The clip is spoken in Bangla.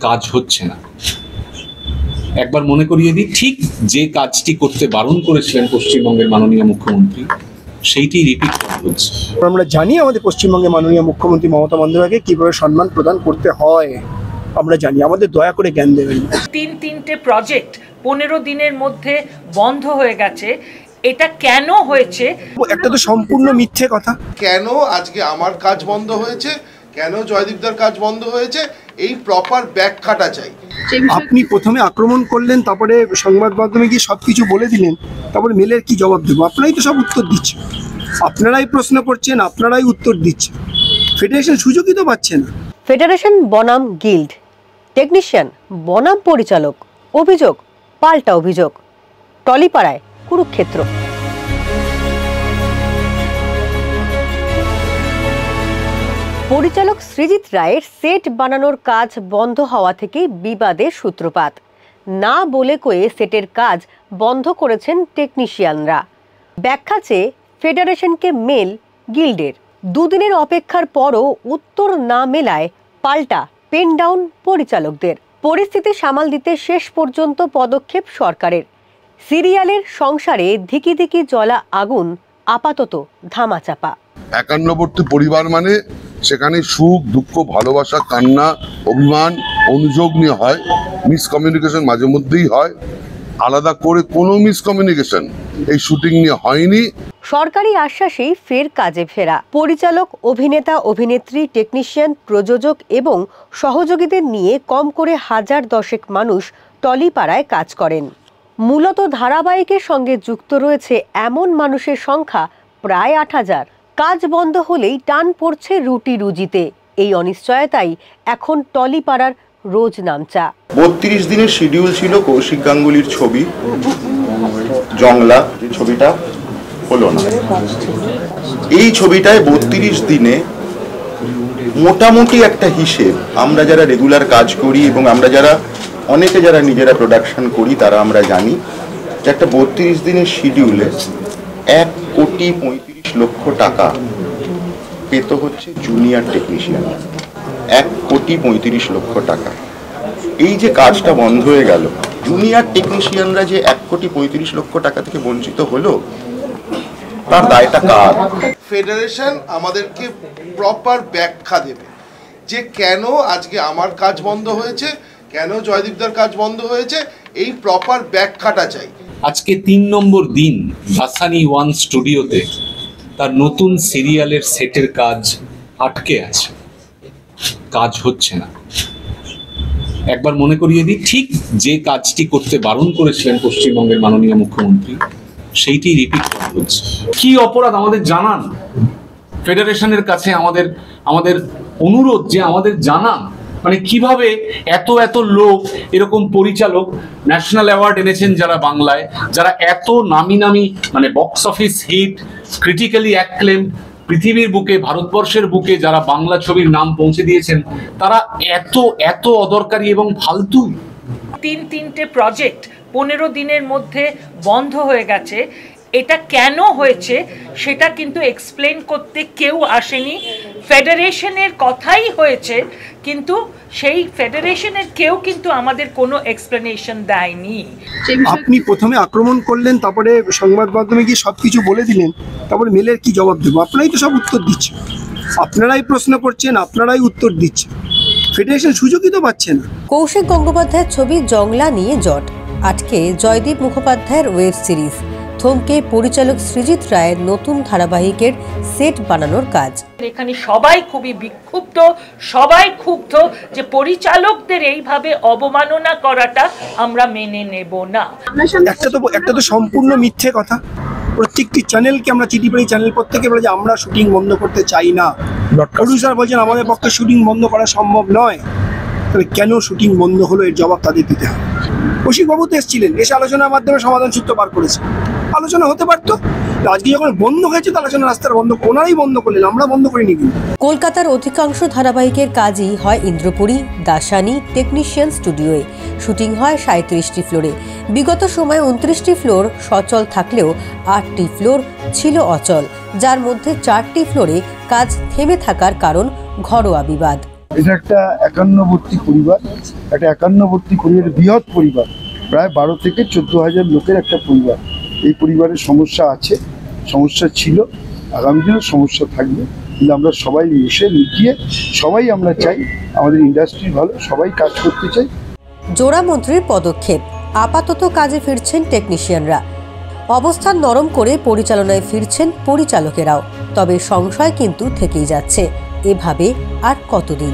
কাজ হচ্ছে না। একবার মনে করিয়ে দিই, ঠিক যে কাজটি করতে বারণ করেছিলেন পশ্চিমবঙ্গের মাননীয় মুখ্যমন্ত্রী, সেইটি রিপিট করা হচ্ছে। আমরা জানি আমাদের পশ্চিমবঙ্গের মাননীয় মুখ্যমন্ত্রী মমতা বন্দ্যোপাধ্যায়কে কিভাবে সম্মান প্রদান করতে হয়, আমরা জানি। আমাদের দয়া করে জ্ঞান দেবেন। তিনটে প্রজেক্ট 15 দিনের মধ্যে বন্ধ হয়ে গেছে। এটা কেন হয়েছে? একটা তো সম্পূর্ণ মিথ্যে কথা। কেন আজকে আমার কাজ বন্ধ হয়েছে, কেন জয়দীপদার কাজ বন্ধ হয়েছে, এই প্রপার ব্যাখ্যাটা চাই। আপনি প্রথমে আক্রমণ করলেন, তারপরে সংবাদ মাধ্যমে গিয়ে সবকিছু বলে দিলেন, তারপরে মেলের কি জবাব দেবো? আপনারাই তো সব উত্তর দিচ্ছেন, আপনারাই প্রশ্ন করছেন, আপনারাই উত্তর দিচ্ছেন। ফেডারেশন সুযোগই তো পাচ্ছে না। ফেডারেশন বনাম গিল্ড, টেকনিশিয়ান বনাম পরিচালক, অভিযোগ পাল্টা অভিযোগ, টলিপাড়ায় কুরুক্ষেত্র। পরিচালক সৃজিত রায়ের সেট বানানোর কাজ বন্ধ হওয়া থেকেই বিবাদের সূত্রপাত। না বলে কয়ে সেটের কাজ বন্ধ করেছেন টেকনিশিয়ানরা। ব্যাখ্যা চেয়ে ফেডারেশনকে মেল গিল্ডের। দুদিনের অপেক্ষার পরও উত্তর না মেলায় পাল্টা পেন ডাউন পরিচালকদের। পরিস্থিতি সামাল দিতে শেষ পর্যন্ত পদক্ষেপ সরকারের। সিরিয়ালের সংসারে ধিকি ধিকি জ্বলা আগুন আপাতত ধামাচাপা। 51বর্তী পরিবার মানে সেখানে সুখ, দুঃখ, ভালোবাসা, কান্না, অভিমান, অনুযোগ নিয়ে হয়। মিসকমিউনিকেশন মাঝে মধ্যেই হয়, আলাদা করে কোনো মিসকমিউনিকেশন এই শুটিং নিয়ে হয়নি। সরকারি আশ্বাসেই ফের কাজে ফেরা। পরিচালক, অভিনেতা, অভিনেত্রী, টেকনিশিয়ান, প্রযোজক এবং সহযোগীদের নিয়ে কম করে 1010 মানুষ টলিপাড়ায় কাজ করেন। মূলত ধারাবাহিকের সঙ্গে যুক্ত রয়েছে এমন মানুষের সংখ্যা প্রায় 8000। কাজ বন্ধ হলেই টান পড়ছে রুটি রুজিতে। এই অনিশ্চয়তাই এখন টলিপাড়ার রোজ নামচা। 32 দিনের শিডিউল ছিল কৌশিক গাঙ্গুলির ছবি জংলা, যে ছবিটা হলো না। এই ছবিটায় 32 দিনে মোটামুটি একটা হিসেব, আমরা যারা রেগুলার কাজ করি এবং আমরা যারা অনেকে যারা নিজেরা প্রোডাকশন করি তারা আমরা জানি যে একটা 32 দিনের শিডিউলে 1,35,00,000 টাকা পেতে হচ্ছে জুনিয়র টেকনিশিয়ান। 1,35,00,000 টাকা। এই যে কাজটা বন্ধ হয়ে গেল, জুনিয়র টেকনিশিয়ানরা যে 1,35,00,000 টাকা থেকে বঞ্চিত হলো, তার দায়টা কার? ফেডারেশন আমাদেরকে প্রপার ব্যাখ্যা দেবে যে কেন আজকে আমার কাজ বন্ধ হয়েছে, কেন জয়দীপদার কাজ বন্ধ হয়েছে, এই প্রপার ব্যাখ্যাটা চাই। আজকে 3 নম্বর দিন ভাসানী ওয়ান স্টুডিওতে তার নতুন সিরিয়ালের সেটের কাজ আটকে আছে, কাজ হচ্ছে না। একবার মনে করিয়ে দিই, ঠিক যে কাজটি করতে বারণ করেছিলেন পশ্চিমবঙ্গের মাননীয় মুখ্যমন্ত্রী, সেইটি রিপিট করা হচ্ছে। কি অপরাধ আমাদের জানান। ফেডারেশনের কাছে আমাদের অনুরোধ যে আমাদের জানান, মানে কিভাবে এত লোক, এরকম পরিচালক ন্যাশনাল অ্যাওয়ার্ড এনেছেন যারা বাংলায়, যারা এত নামি মানে box office hit, critically acclaim, পৃথিবীর বুকে, ভারতবর্ষের বুকে যারা বাংলা ছবির নাম পৌঁছে দিয়েছেন, তারা এত অদরকারি এবং ফালতু। তিনটে প্রজেক্ট 15 দিনের মধ্যে বন্ধ হয়ে গেছে। এটা কেন হয়েছে সেটা কিন্তু এক্সপ্লেন করতে কেউ আসেনি। ফেডারেশনের কথাই হয়েছে, কিন্তু সেই ফেডারেশনের কেউ কিন্তু আমাদের কোনো এক্সপ্লেনেশন দেয়নি। আপনি প্রথমে আক্রমণ করলেন, তারপরে সংবাদ মাধ্যমে গিয়ে সবকিছু বলে দিলেন, তারপরে মেলের কি জবাব দেবো? আপনারাই তো সব উত্তর দিচ্ছেন, আপনারাই প্রশ্ন করছেন, আপনারাই উত্তর দিচ্ছেন। ফেডারেশন সুযোগই তো পাচ্ছে না। কৌশিক গঙ্গোপাধ্যায়ের ছবি জংলা নিয়ে জট, আটকে জয়দীপ মুখোপাধ্যায়ের ওয়েব সিরিজ, থমকে পরিচালক সৃজিত রায়ের নতুন ধারাবাহিকের সেট বানানোর কাজ। এখানে সবাই খুবই বিক্ষুব্ধ, সবাই ক্ষুব্ধ যে পরিচালকদের এইভাবে অবমাননা করাটা আমরা মেনে নেব না। একটা তো সম্পূর্ণ মিথ্যে কথা। প্রত্যেকটি চ্যানেলকে আমরা চিঠি পাই, চ্যানেল প্রত্যেকে বলে যে আমরা শুটিং বন্ধ করতে চাই না। প্রডিউসার বলছেন আমাদের পক্ষে শুটিং বন্ধ করা সম্ভব নয়। তবে কেন শুটিং বন্ধ হলো, এর জবাব তাদের দিতে হবে। কৌশিকবাবু তো এসেছিলেন, এসে আলোচনার মাধ্যমে সমাধান সূত্র পার করেছে। আলোচনা হতে পারতো। আজকে যখন বন্ধ হয়েছে, তো আলোচনা রাস্তাটা বন্ধ, ওনারাই বন্ধ করলেন, আমরা বন্ধ করিনি। কিন্তু কলকাতার অধিকাংশ ধারাবাহিকের কাজই হয় ইন্দ্রপুরী, দাসানী, টেকনিশিয়ান স্টুডিওয়ে। শুটিং হয় 37টি ফ্লোরে। বিগত সময়ে 29টি ফ্লোর সচল থাকলেও 8টি ফ্লোর ছিল অচল, যার মধ্যে 4টি ফ্লোরে কাজ থেমে থাকার কারণ ঘরোয়া বিবাদ। এটা একটা 51বর্তী পরিবার, একটা 51বর্তী পরিবারের বৃহৎ পরিবার, প্রায় 12 থেকে 14,000 লোকের একটা পরিবার। এই পরিবারের সমস্যা আছে, সমস্যা ছিল, আগামী দিনেও সমস্যা থাকবে, কিন্তু আমরা সবাই মিশে মিটিয়ে সবাই আমরা চাই আমাদের ইন্ডাস্ট্রি ভালো, সবাই কাজ করতে চাই। জোড়া মন্ত্রীর পদক্ষেপ, আপাতত কাজে ফিরছেন টেকনিশিয়ানরা, অবস্থান নরম করে পরিচালনায় ফিরছেন পরিচালকেরাও। তবে সংশয় কিন্তু থেকেই যাচ্ছে, এভাবে আর কতদিন?